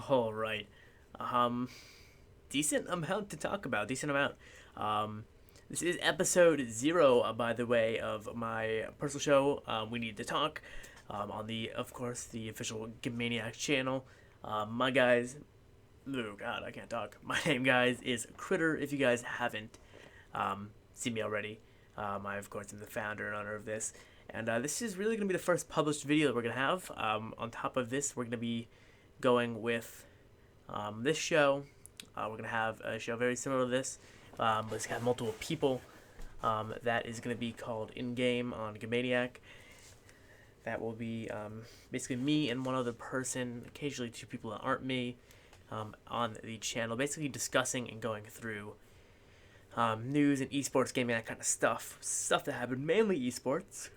All right. Um, Decent amount to talk about. Decent amount. Um, this is episode 0, by the way, of my personal show. We need to talk. On of course, the official Gamaniac channel. My guys. Oh God, I can't talk. My name, guys, is Critter. If you guys haven't seen me already, I of course am the founder and owner of this. And this is really going to be the first published video that we're going to have. On top of this, we're going to be going with this show. We're going to have a show very similar to this, but it's got multiple people. That is going to be called In Game on Gamaniac. That will be basically me and one other person, occasionally two people that aren't me, on the channel, basically discussing and going through news and esports gaming, that kind of stuff that happened, mainly esports.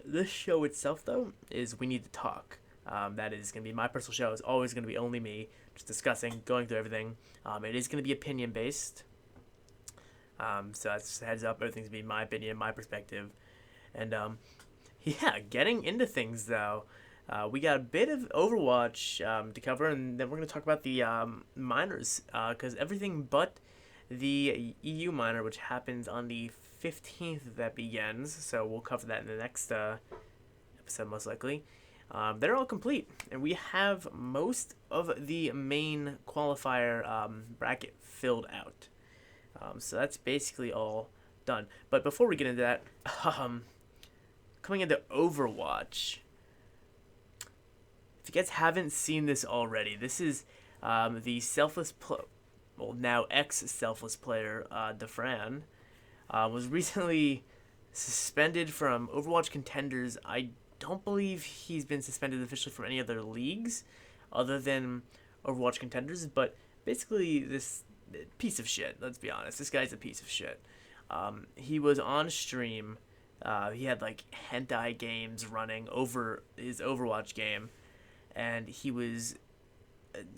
This show itself, though, is We Need to Talk. That is going to be my personal show. It's always going to be only me, just discussing, going through everything. It is going to be opinion based. So that's just a heads up. Everything's going to be my opinion, my perspective. And yeah, getting into things though. We got a bit of Overwatch to cover, and then we're going to talk about the minors, because everything but the EU minor, which happens on the 15th, that begins. So we'll cover that in the next episode, most likely. They're all complete, and we have most of the main qualifier bracket filled out. So that's basically all done. But before we get into that, coming into Overwatch, if you guys haven't seen this already, this is the now ex-selfless player, Defran, was recently suspended from Overwatch Contenders. I don't believe he's been suspended officially from any other leagues other than Overwatch Contenders, but basically this piece of shit, let's be honest. This guy's a piece of shit. He was on stream. He had like hentai games running over his Overwatch game, and he was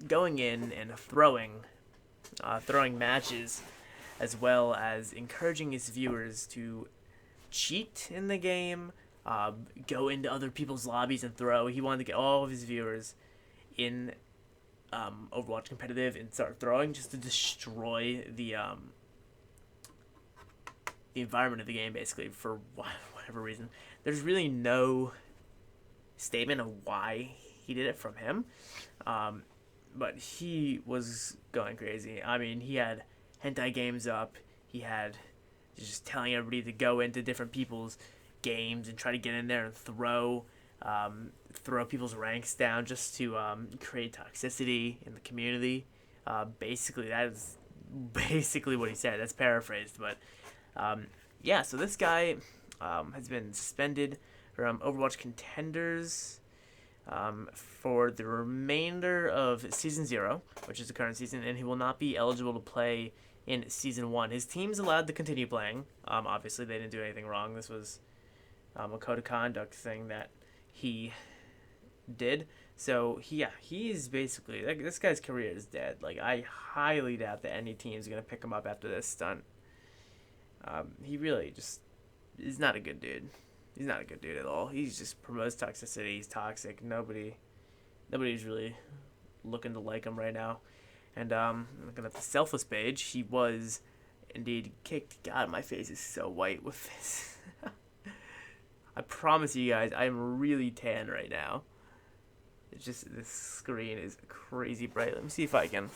going in and throwing matches, as well as encouraging his viewers to cheat in the game, go into other people's lobbies and throw. He wanted to get all of his viewers in Overwatch competitive and start throwing, just to destroy the environment of the game, basically, for whatever reason. There's really no statement of why he did it from him, but he was going crazy. I mean, he had hentai games up. He had just telling everybody to go into different people's games and try to get in there and throw people's ranks down, just to create toxicity in the community. Basically, that is basically what he said. That's paraphrased, but yeah. So this guy has been suspended from Overwatch Contenders for the remainder of Season 0, which is the current season, and he will not be eligible to play in Season 1. His team's allowed to continue playing. Obviously, they didn't do anything wrong. This was a code of conduct thing that he did. So, he's basically... this guy's career is dead. Like, I highly doubt that any team's going to pick him up after this stunt. He really just is not a good dude. He's not a good dude at all. He just promotes toxicity. He's toxic. Nobody's really looking to like him right now. And looking at the selfless page, he was indeed kicked. God, my face is so white with this. I promise you guys, I'm really tan right now. It's just, this screen is crazy bright. Let me see if I can,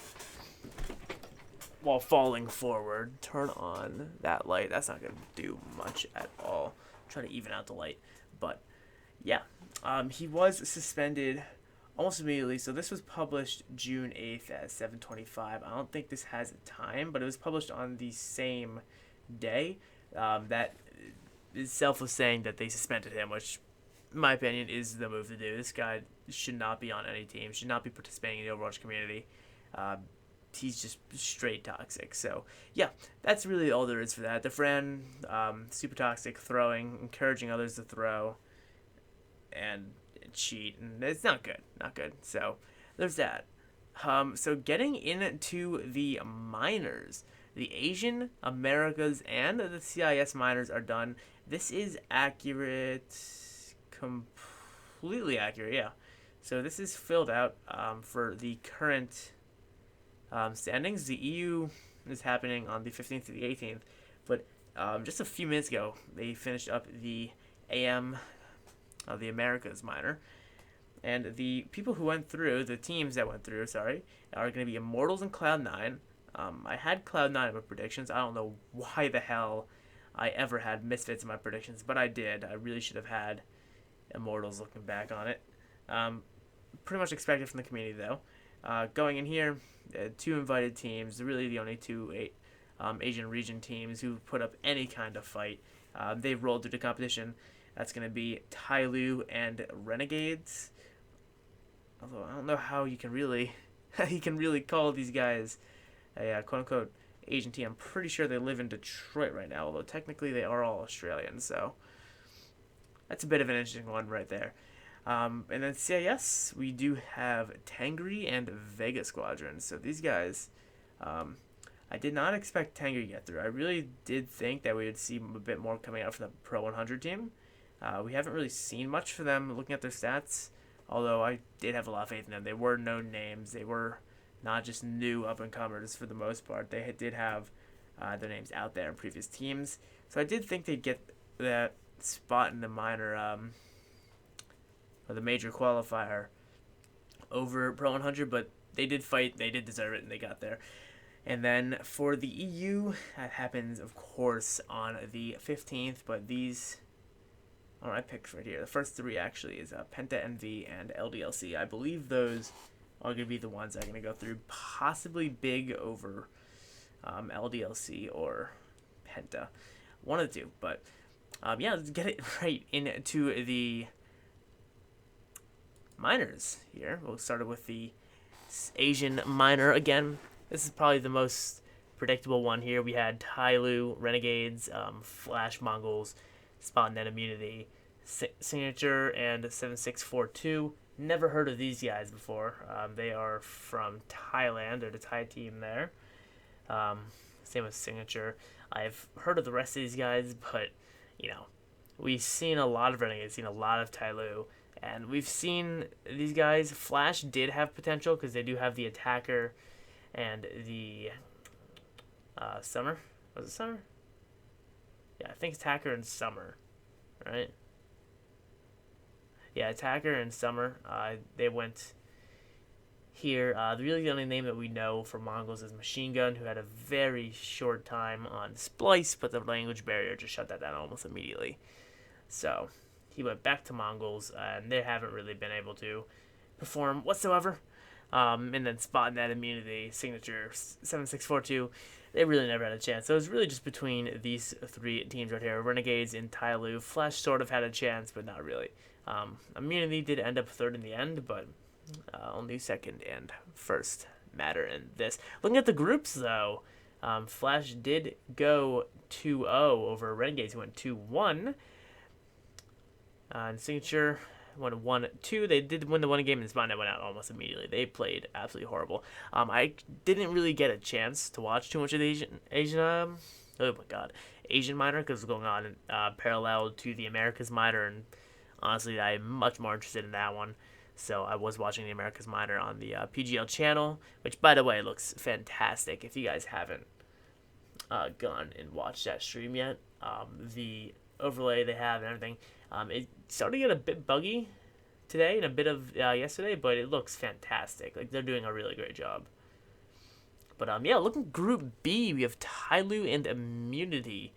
while falling forward, turn on that light. That's not going to do much at all. Try to even out the light. But yeah, he was suspended almost immediately. So this was published June 8th at 7:25. I don't think this has a time, but it was published on the same day. That itself was saying that they suspended him, which, in my opinion, is the move to do. This guy should not be on any team, should not be participating in the Overwatch community. He's just straight toxic. So yeah, that's really all there is for that. The friend, super toxic, throwing, encouraging others to throw and cheat, and it's not good. So there's that. So getting into the minors, the Asian, Americas, and the CIS minors are done. This is accurate, completely accurate, yeah. So this is filled out for the current standings. The EU is happening on the 15th to the 18th, but just a few minutes ago, they finished up the AM, the Americas minor. And the people who went through, the teams that went through, sorry, are going to be Immortals and Cloud9. I had Cloud9 in my predictions. I don't know why the hell I ever had Misfits in my predictions, but I did. I really should have had Immortals looking back on it. Pretty much expected from the community, though. Going in here, two invited teams, really the only two Asian region teams who put up any kind of fight. They've rolled through the competition. That's going to be Tyloo and Renegades. Although I don't know how you can really call these guys a quote unquote Asian team. I'm pretty sure they live in Detroit right now, although technically they are all Australian. So that's a bit of an interesting one right there. And then CIS, we do have Tangri and Vega Squadron. So these guys, I did not expect Tangri to get through. I really did think that we would see a bit more coming out from the Pro 100 team. We haven't really seen much for them looking at their stats, although I did have a lot of faith in them. They were known names. They were not just new up-and-comers for the most part. They did have their names out there in previous teams. So I did think they'd get that spot in the minor, or the major qualifier over Pro 100, but they did fight. They did deserve it, and they got there. And then for the EU, that happens, of course, on the 15th, but these... All right, picks right here. The first three actually is Penta NV and LDLC. I believe those are going to be the ones that are going to go through, possibly big over LDLC or Penta. One of the two. But yeah, let's get it right into the minors here. We'll start with the Asian minor again. This is probably the most predictable one here. We had Tyloo, Renegades, Flash Mongols, Spot-Net Immunity, Signature, and 7642. Never heard of these guys before. They are from Thailand. They're the Thai team there. Same with Signature. I've heard of the rest of these guys, but, we've seen a lot of Renegades, seen a lot of Tyloo, and we've seen these guys. Flash did have potential because they do have the Attacker and the Summer. Was it Summer? Yeah, I think Attacker and Summer, right? Yeah, Attacker and Summer. They went here. Really the only name that we know for Mongols is Machine Gun, who had a very short time on Splice, but the language barrier just shut that down almost immediately. So he went back to Mongols, and they haven't really been able to perform whatsoever. And then Spot-Net Immunity, Signature, 7642, they really never had a chance. So it was really just between these three teams right here, Renegades and Tyloo. Flash sort of had a chance, but not really. Immunity did end up third in the end, but only second and first matter in this. Looking at the groups, though, Flash did go 2-0 over Renegades, who went 2-1. And Signature won 1-2. They did win the one game, and Spot-Net went out almost immediately. They played absolutely horrible. I didn't really get a chance to watch too much of the Asian minor, because it was going on parallel to the Americas minor, and honestly, I'm much more interested in that one. So I was watching the Americas minor on the PGL channel, which, by the way, looks fantastic. If you guys haven't gone and watched that stream yet, the overlay they have and everything, it started to get a bit buggy today and a bit of yesterday, but it looks fantastic. Like, they're doing a really great job. But yeah, looking at Group B, we have Tyloo and Immunity,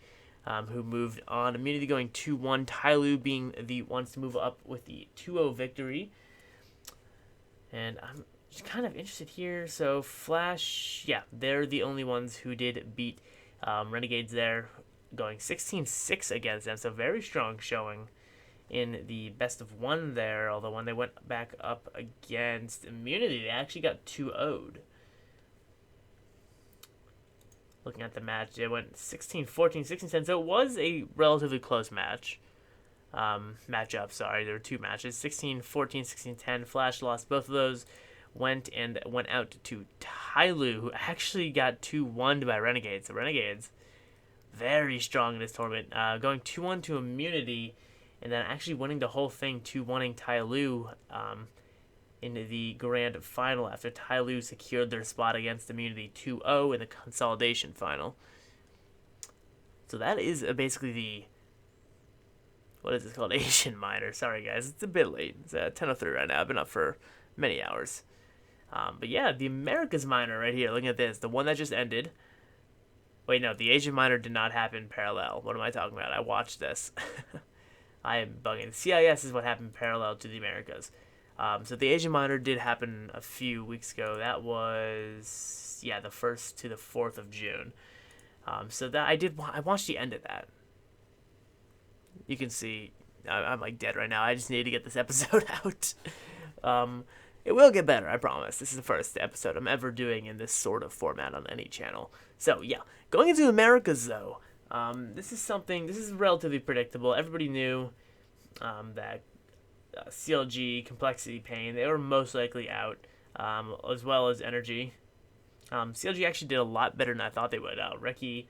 who moved on. Immunity going 2-1, Tyloo being the ones to move up with the 2-0 victory. And I'm just kind of interested here. So Flash, yeah, they're the only ones who did beat Renegades there, going 16-6 against them. So very strong showing in the best of one there. Although when they went back up against Immunity, they actually got 2-0'd. Looking at the match, they went 16-14, 16-10. So it was a relatively close matchup. Sorry, there were two matches, 16-14, 16-10. Flash lost both of those. Went out to Tyloo, who actually got 2-1 by Renegades. So Renegades, very strong in this tournament, going 2-1 to Immunity, and then actually winning the whole thing, 2-1ing Tyloo. in the grand final after Tyloo secured their spot against Immunity 2-0 in the consolidation final. So that is basically the, what is this called? Asian minor. Sorry, guys. It's a bit late. It's 10:03 right now. I've been up for many hours. But yeah, the Americas minor right here. Looking at this. The one that just ended. Wait, no. The Asian minor did not happen parallel. What am I talking about? I watched this. I am bugging. The CIS is what happened parallel to the Americas. So the Asian minor did happen a few weeks ago. That was, yeah, the 1st to the 4th of June. So that I watched the end of that. You can see I'm like dead right now. I just need to get this episode out. It will get better, I promise. This is the first episode I'm ever doing in this sort of format on any channel. So yeah, going into Americas though, this is relatively predictable. Everybody knew that CLG, Complexity, Pain, they were most likely out, as well as Energy. CLG actually did a lot better than I thought they would. Reki,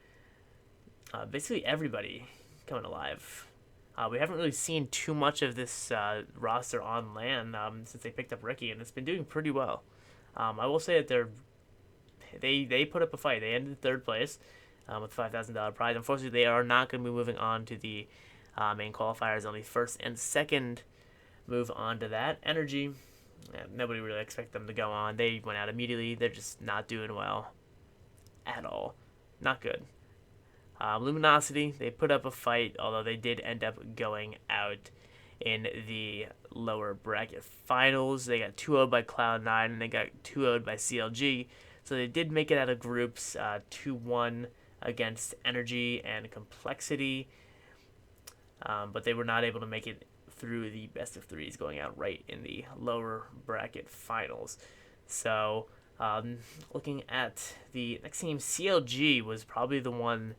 basically everybody coming alive. We haven't really seen too much of this roster on LAN since they picked up Reki, and it's been doing pretty well. I will say that they put up a fight. They ended 3rd place with $5,000 prize. Unfortunately, they are not going to be moving on to the main qualifiers. Only 1st and 2nd move on to that. Energy, nobody really expected them to go on. They went out immediately. They're just not doing well at all. Not good. Luminosity, they put up a fight, although they did end up going out in the lower bracket finals. They got 2-0'd by Cloud9, and they got 2-0'd by CLG. So they did make it out of groups, 2-1 against Energy and Complexity. But they were not able to make it through the best of threes, going out right in the lower bracket finals. So looking at the next team, CLG was probably the one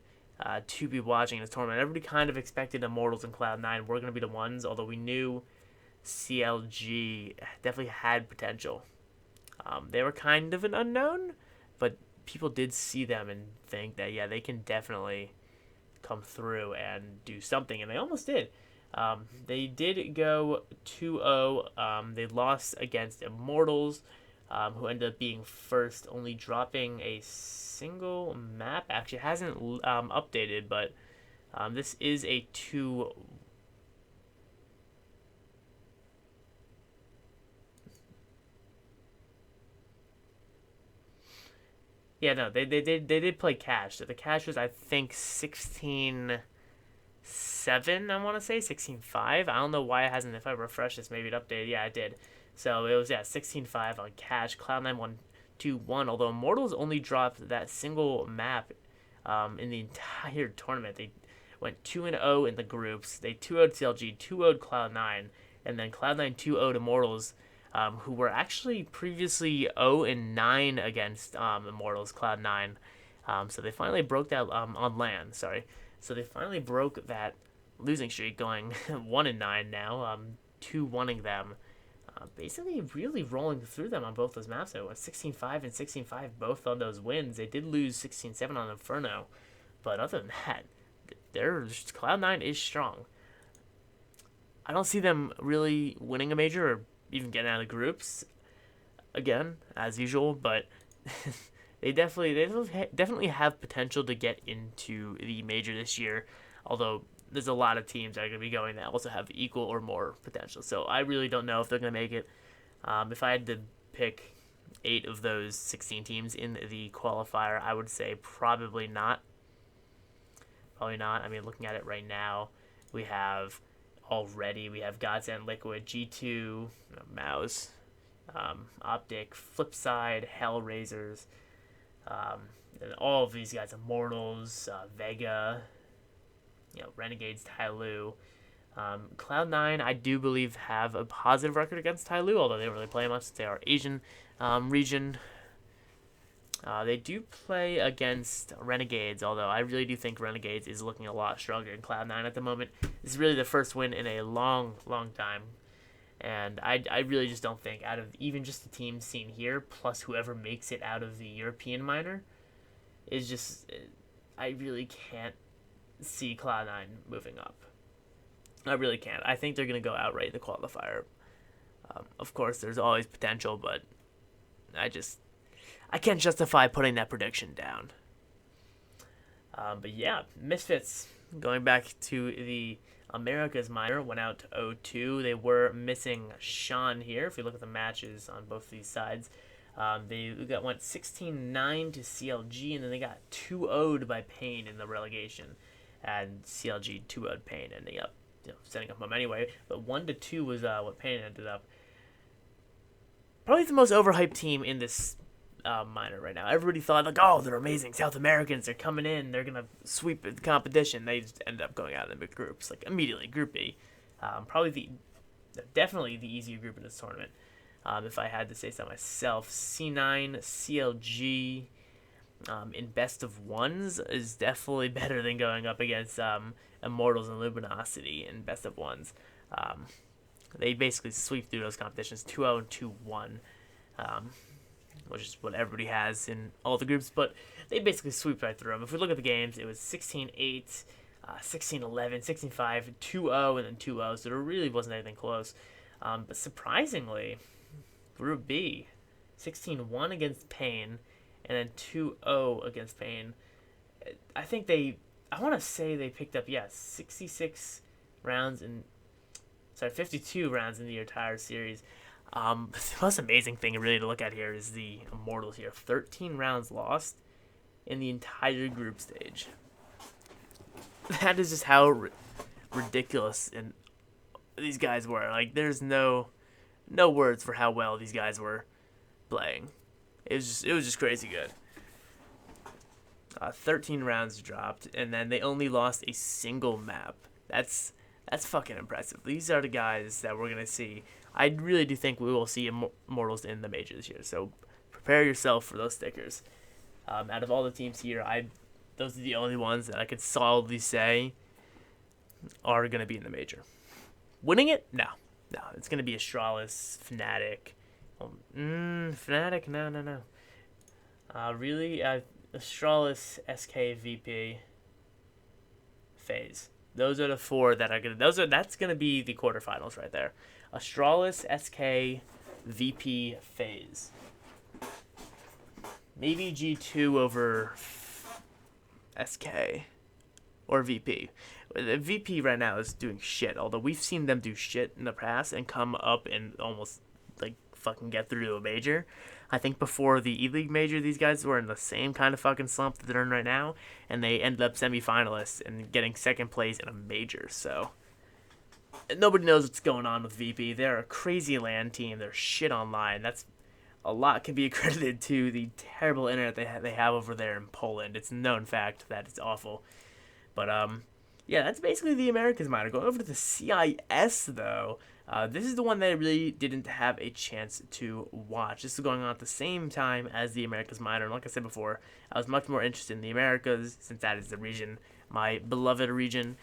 to be watching this tournament. Everybody kind of expected Immortals and Cloud9 were going to be the ones, although we knew CLG definitely had potential. They were kind of an unknown, but people did see them and think that, yeah, they can definitely come through and do something, and they almost did. They did go 2-0. They lost against Immortals, who ended up being 1st, only dropping a single map. Actually, it hasn't updated, but this is a 2. Yeah, no, they did play cash. So the cash was, I think, 16-7, I want to say 16-5. I don't know why it hasn't. If I refresh this, maybe it updated. Yeah, it did. So it was 16-5 on cash. Cloud9 won 2-1. Although Immortals only dropped that single map in the entire tournament. They went 2-0 in the groups. They 2-0'd CLG, 2-0'd Cloud9, and then Cloud9 2-0'd Immortals, who were actually previously 0-9 against Immortals, Cloud9. So they finally broke that on LAN. Sorry. So they finally broke that losing streak, going 1-9 now, 2-1ing them. Basically, really rolling through them on both those maps. It was 16-5 and 16-5 both on those wins. They did lose 16-7 on Inferno, but other than that, Cloud9 is strong. I don't see them really winning a major or even getting out of groups again, as usual, but they definitely have potential to get into the major this year, although there's a lot of teams that are going to be going that also have equal or more potential. So I really don't know if they're going to make it. If I had to pick 8 of those 16 teams in the qualifier, I would say probably not. Probably not. I mean, looking at it right now, we have Godsend, Liquid, G2, Mouse, Optic, Flipside, Hellraisers, and all of these guys, Immortals, Vega, Renegades, Tyloo. Cloud9, I do believe, have a positive record against Tyloo, although they don't really play much since they are Asian region. They do play against Renegades, although I really do think Renegades is looking a lot stronger than Cloud9 at the moment. This is really the first win in a long, long time. And I really just don't think, out of even just the teams seen here, plus whoever makes it out of the European minor, is just, I really can't see Cloud9 moving up. I really can't. I think they're going to go outright in the qualifier. Of course, there's always potential, but I just I can't justify putting that prediction down. But yeah, Misfits, going back to the Americas minor, went out to 0-2. They were missing Sean here. If you look at the matches on both these sides, went 16-9 to CLG, and then they got 2-0'd by Pain in the relegation. And CLG 2-0'd Pain, ending up setting up them anyway. But 1-2 was what Pain ended up. Probably the most overhyped team in this minor right now. Everybody thought, like, oh, they're amazing South Americans. They're coming in. They're going to sweep the competition. They just ended up going out in the big groups, like, immediately. Group B. Definitely the easier group in this tournament. If I had to say so myself, C9, CLG in best of ones is definitely better than going up against Immortals and Luminosity in best of ones. They basically sweep through those competitions 2-0 and 2-1. Which is what everybody has in all the groups, but they basically sweep right through them. If we look at the games, it was 16-8, 16-11, 16-5, 2-0, and then 2-0, so there really wasn't anything close. But surprisingly, Group B, 16-1 against Pain, and then 2-0 against Pain. I want to say they picked up, 52 rounds in the entire series. The most amazing thing really to look at here is the Immortals here. 13 rounds lost in the entire group stage. That is just how ridiculous and these guys were. Like, there's no words for how well these guys were playing. It was just crazy good. 13 rounds dropped, and then they only lost a single map. That's fucking impressive. These are the guys that we're gonna see. I really do think we will see Immortals in the major this year, so prepare yourself for those stickers. Out of all the teams here, those are the only ones that I could solidly say are going to be in the major. Winning it? No. It's going to be Astralis, Fnatic. Fnatic? No. Really? Astralis, SK, VP, FaZe. Those are the four that are going to... That's going to be the quarterfinals right there. Astralis, SK, VP, FaZe. Maybe G2 over SK or VP. The VP right now is doing shit, although we've seen them do shit in the past and come up and almost like fucking get through to a major. I think before the E-League major, these guys were in the same kind of fucking slump that they're in right now, and they ended up semifinalists and getting second place in a major, so... Nobody knows what's going on with VP. They're a crazy LAN team. They're shit online. That's a lot can be accredited to the terrible internet they have over there in Poland. It's a known fact that it's awful. But that's basically the Americas minor. Going over to the CIS though, this is the one that I really didn't have a chance to watch. This is going on at the same time as the Americas minor. And like I said before, I was much more interested in the Americas since that is the region, my beloved region.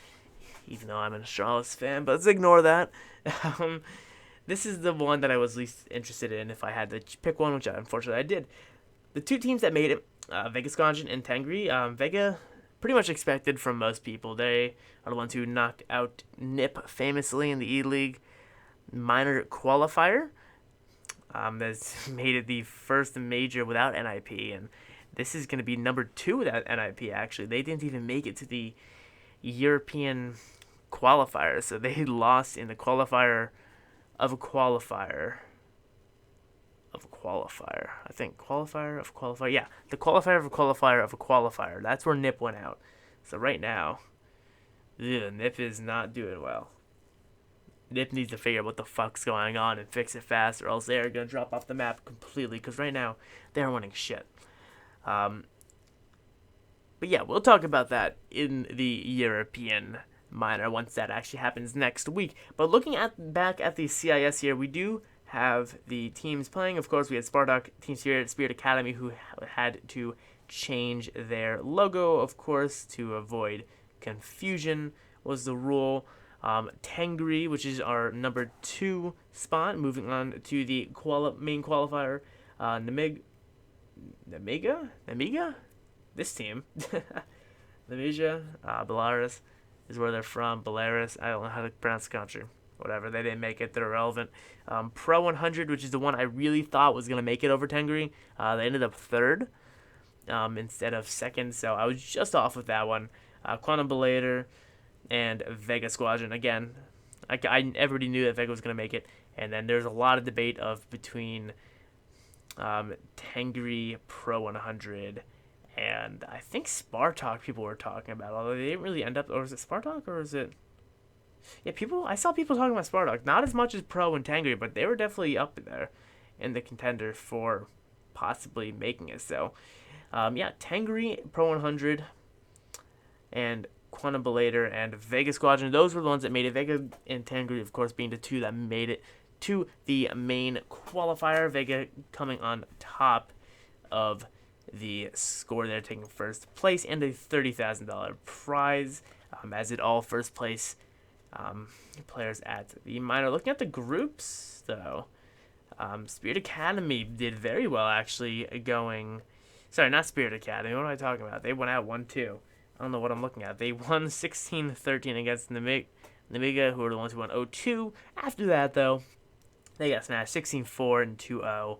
Even though I'm an Astralis fan, but let's ignore that. This is the one that I was least interested in if I had to pick one, which unfortunately I did. The two teams that made it, Vegascongen and Tengri. Vega, pretty much expected from most people. They are the ones who knocked out NIP famously in the E-League minor qualifier. That's made it the first major without NIP, and this is going to be number 2 without NIP, actually. They didn't even make it to the European qualifier, so they lost in the qualifier of a qualifier. I think qualifier of a qualifier. Yeah, the qualifier of a qualifier of a qualifier. That's where NIP went out. So right now, NIP is not doing well. NIP needs to figure out what the fuck's going on and fix it fast, or else they are going to drop off the map completely, because right now, they're winning shit. But yeah, we'll talk about that in the European minor once that actually happens next week. But looking back at the CIS here, we do have the teams playing. Of course, we had Spartak, Team Spirit Academy, who had to change their logo, of course, to avoid confusion was the rule. Tengri, which is our number 2 spot, moving on to the main qualifier. Namiga? This team, Namibia, Belarus is where they're from. Belarus, I don't know how to pronounce the country. whatever, they didn't make it. They're irrelevant. Pro 100, which is the one I really thought was going to make it over Tengri, they ended up third instead of second, so I was just off with that one. Quantum Belator and Vega Squadron. Again, everybody knew that Vega was going to make it, and then there's a lot of debate of between Tengri, Pro 100, and I think Spartak people were talking about, although they didn't really end up, or was it Spartak, or was it... Yeah, I saw people talking about Spartak, not as much as Pro and Tengri, but they were definitely up there in the contender for possibly making it, so... Tengri, Pro 100, and Quantum Belator and Vega Squadron, those were the ones that made it. Vega and Tengri, of course, being the two that made it to the main qualifier. Vega coming on top of the score there, taking first place and a $30,000 prize, as did all first place players at the minor. Looking at the groups, though, Spirit Academy did very well, actually, going... Sorry, not Spirit Academy. What am I talking about? They went out 1-2. I don't know what I'm looking at. They won 16-13 against Namiga, who were the ones who won 0-2. After that, though, they got smashed 16-4 and 2-0.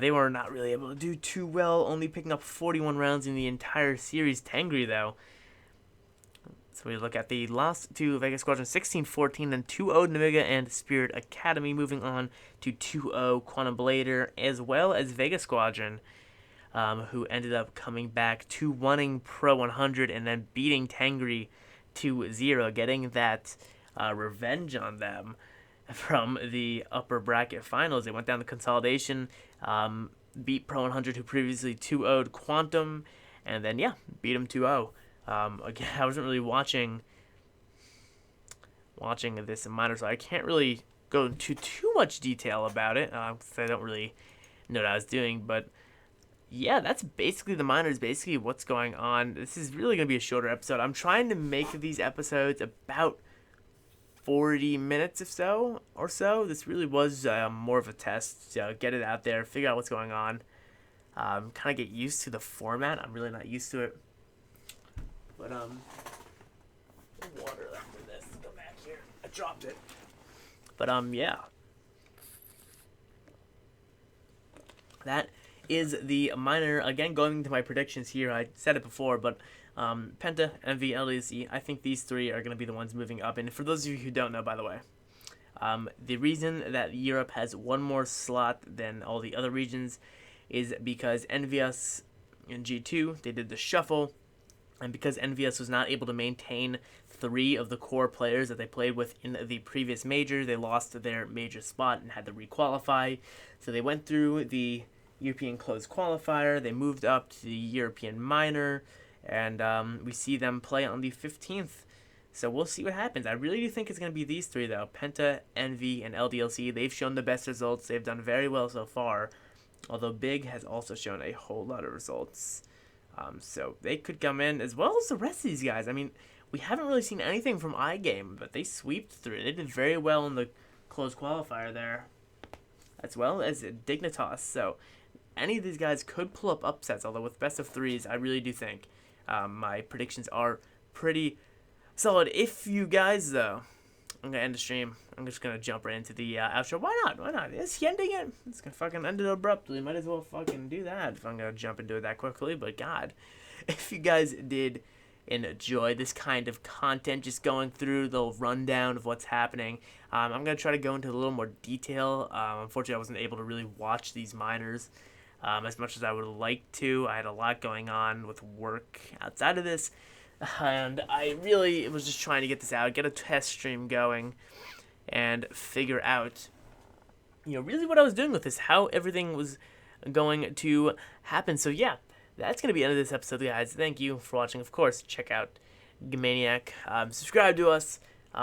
They were not really able to do too well, only picking up 41 rounds in the entire series. Tengri, though. So we look at the loss to Vega Squadron 16-14, then 2-0 Namiga and Spirit Academy, moving on to 2-0 Quantum Belator, as well as Vega Squadron. Who ended up coming back to winning Pro 100 and then beating Tengri 2-0, getting that revenge on them from the upper bracket finals. They went down to consolidation, beat Pro 100, who previously 2-0'd Quantum, and then, beat them 2-0. Again, I wasn't really watching this minor, so I can't really go into too much detail about it, because I don't really know what I was doing, but... Yeah, that's basically the minors, basically what's going on. This is really going to be a shorter episode. I'm trying to make these episodes about 40 minutes or so. This really was more of a test to get it out there, figure out what's going on, kind of get used to the format. I'm really not used to it. But, water after this. Go back here. I dropped it. But, yeah. That is the minor. Again, going to my predictions here, I said it before, but Penta, MV, LDC, I think these three are going to be the ones moving up. And for those of you who don't know, by the way, the reason that Europe has one more slot than all the other regions is because NVS and G2, they did the shuffle, and because NVS was not able to maintain 3 of the core players that they played with in the previous major, they lost their major spot and had to requalify. So they went through the European closed qualifier, they moved up to the European minor, and we see them play on the 15th. So we'll see what happens. I really do think it's going to be these 3, though. Penta, NV, and LDLC. They've shown the best results. They've done very well so far, although Big has also shown a whole lot of results. So they could come in, as well as the rest of these guys. I mean, we haven't really seen anything from iGame, but they sweeped through. They did very well in the closed qualifier there, as well as Dignitas. So any of these guys could pull up upsets, although with best of 3s, I really do think my predictions are pretty solid. If you guys, though, I'm going to end the stream. I'm just going to jump right into the outro. Why not? Why not? It's ending it. It's going to fucking end it abruptly. Might as well fucking do that if I'm going to jump into it that quickly. But God, if you guys did enjoy this kind of content, just going through the rundown of what's happening, I'm going to try to go into a little more detail. Unfortunately, I wasn't able to really watch these minors as much as I would like to. I had a lot going on with work outside of this, and I really was just trying to get this out, get a test stream going, and figure out, really what I was doing with this, how everything was going to happen. So yeah, that's going to be the end of this episode, guys. Thank you for watching. Of course, check out Gamaniac. Subscribe to us.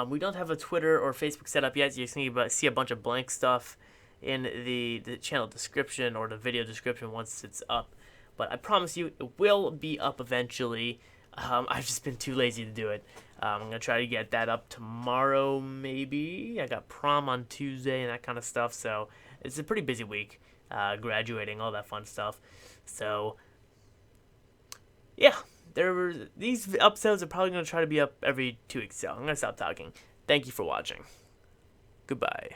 We don't have a Twitter or Facebook set up yet, so you can see a bunch of blank stuff in the channel description or the video description once it's up. But I promise you, it will be up eventually. I've just been too lazy to do it. I'm going to try to get that up tomorrow, maybe. I got prom on Tuesday and that kind of stuff, so it's a pretty busy week. Graduating, all that fun stuff. So, yeah, these episodes are probably going to try to be up every 2 weeks, so I'm going to stop talking. Thank you for watching. Goodbye.